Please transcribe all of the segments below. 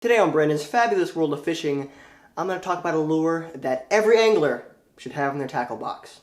Today on Brandon's Fabulous World of Fishing, I'm going to talk about a lure that every angler should have in their tackle box.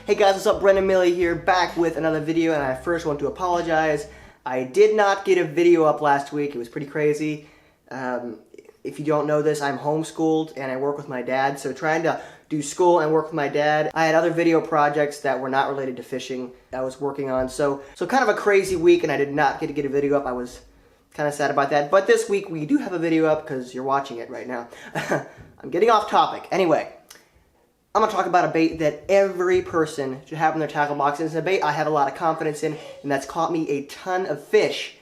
Hey guys, what's up? Brendan Milley here, back with another video, and I first want to apologize. I did not get a video up last week. It was pretty crazy. If you don't know this, I'm homeschooled and I work with my dad, so trying to do school and work with my dad. I had other video projects that were not related to fishing I was working on, so kind of a crazy week, and I did not get a video up. I was kind of sad about that, but this week we do have a video up because you're watching it right now. I'm getting off topic. Anyway, I'm going to talk about a bait that every person should have in their tackle box. And it's a bait I have a lot of confidence in, and that's caught me a ton of fish.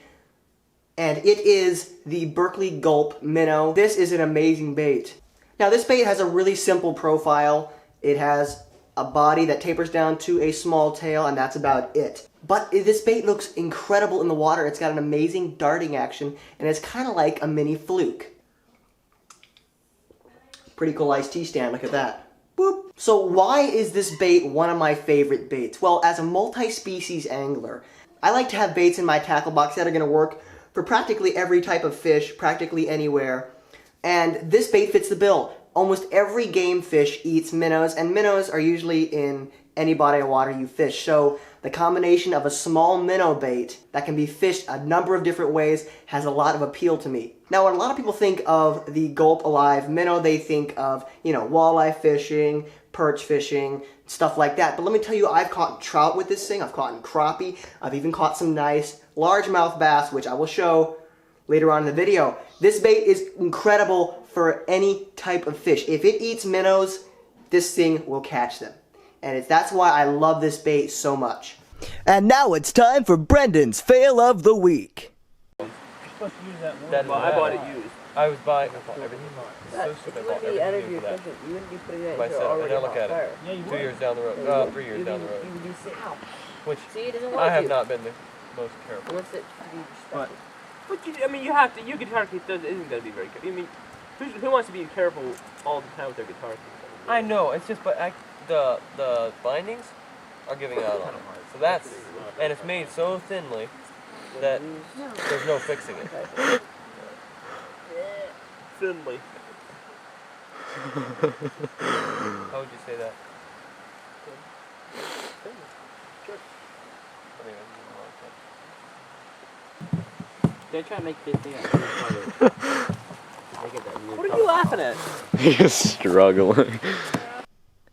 And it is the Berkley Gulp minnow. This is an amazing bait. Now this bait has a really simple profile. It has a body that tapers down to a small tail, and that's about it. But this bait looks incredible in the water. It's got an amazing darting action, and it's kind of like a mini fluke. Pretty cool iced tea stand, look at that. Boop. So why is this bait one of my favorite baits? Well, as a multi-species angler, I like to have baits in my tackle box that are going to work for practically every type of fish, practically anywhere. And this bait fits the bill. Almost every game fish eats minnows, and minnows are usually in any body of water you fish. So the combination of a small minnow bait that can be fished a number of different ways has a lot of appeal to me. Now, when a lot of people think of the Gulp Alive minnow, they think of, walleye fishing, perch fishing, stuff like that. But let me tell you, I've caught trout with this thing. I've caught crappie. I've even caught some nice largemouth bass, which I will show later on in the video. This bait is incredible for any type of fish. If it eats minnows, this thing will catch them. And that's why I love this bait so much. And now it's time for Brendan's Fail of the Week. Supposed to use that one. I bought it used. I was buying everything. So stupid. I bought everything for that. You wouldn't be putting that Myself, and now look at it. Yeah, 2 years down the road. 3 years down the road. Which I have not been the most careful. What's it to be respected? But you have to. Your guitar case isn't going to be very careful. I mean, who wants to be careful all the time with their guitar case? I know. It's just, but the bindings are giving out on it. So that's, and it's made so thinly that there's no fixing it. Thinly. How would you say that? They're trying to make this thing out. What are you laughing at? He's struggling.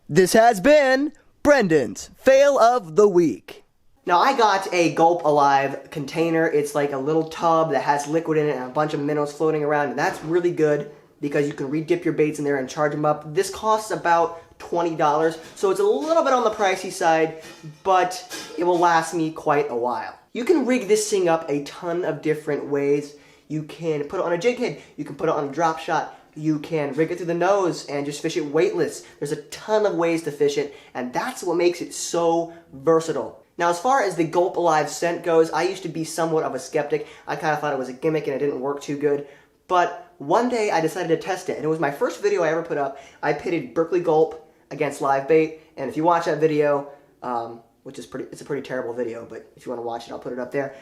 This has been Brendan's Fail of the Week. Now, I got a Gulp Alive container. It's like a little tub that has liquid in it and a bunch of minnows floating around, and that's really good because you can re-dip your baits in there and charge them up. This costs about $20, so it's a little bit on the pricey side, but it will last me quite a while. You can rig this thing up a ton of different ways. You can put it on a jig head, you can put it on a drop shot, you can rig it through the nose and just fish it weightless. There's a ton of ways to fish it, and that's what makes it so versatile. Now, as far as the Gulp Alive scent goes, I used to be somewhat of a skeptic. I kind of thought it was a gimmick and it didn't work too good. But one day I decided to test it, and it was my first video I ever put up. I pitted Berkley Gulp against live bait, and if you watch that video, which is it's a pretty terrible video, but if you want to watch it, I'll put it up there.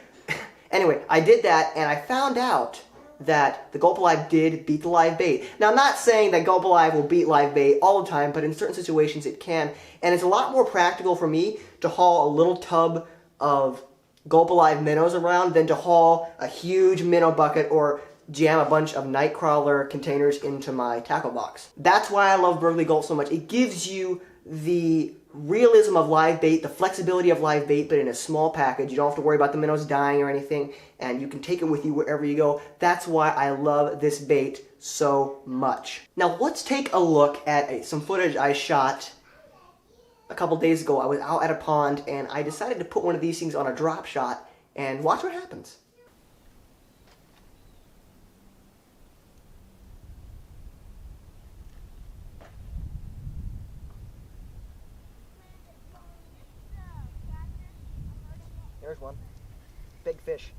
Anyway, I did that, and I found out that the Gulp Alive did beat the live bait. Now, I'm not saying that Gulp Alive will beat live bait all the time, but in certain situations it can. And it's a lot more practical for me to haul a little tub of Gulp Alive minnows around than to haul a huge minnow bucket or jam a bunch of Nightcrawler containers into my tackle box. That's why I love Berkley Gulp so much. It gives you the realism of live bait, the flexibility of live bait, but in a small package. You don't have to worry about the minnows dying or anything, and you can take it with you wherever you go. That's why I love this bait so much. Now let's take a look at some footage I shot a couple days ago. I was out at a pond, and I decided to put one of these things on a drop shot, and watch what happens. There's one. Big fish.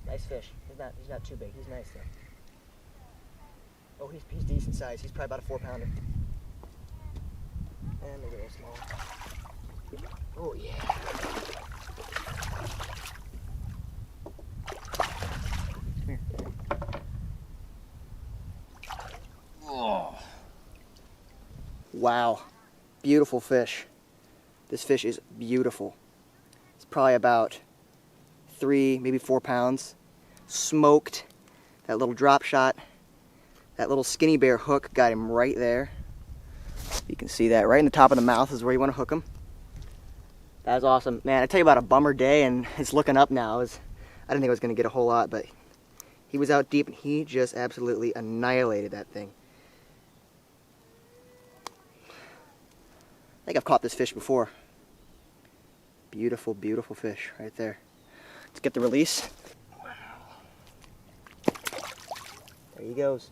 Nice fish. He's not too big. He's nice though. Oh, he's decent size. He's probably about a 4-pounder. And maybe a little small. Oh yeah. Come here. Oh. Wow. Beautiful fish. This fish is beautiful. It's probably about 3, maybe 4 pounds. Smoked. That little drop shot. That little skinny bear hook got him right there. You can see that right in the top of the mouth is where you want to hook him. That was awesome. Man, I tell you about a bummer day, and it's looking up now. I didn't think I was going to get a whole lot, but he was out deep and he just absolutely annihilated that thing. I think I've caught this fish before. Beautiful, beautiful fish right there. Let's get the release. There he goes.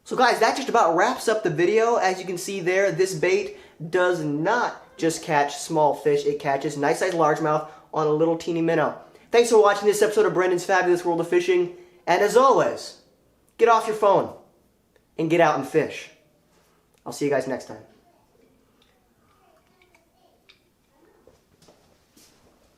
So guys, that just about wraps up the video. As you can see there, this bait does not just catch small fish. It catches nice sized largemouth on a little teeny minnow. Thanks for watching this episode of Brendan's Fabulous World of Fishing. And as always, get off your phone and get out and fish. I'll see you guys next time.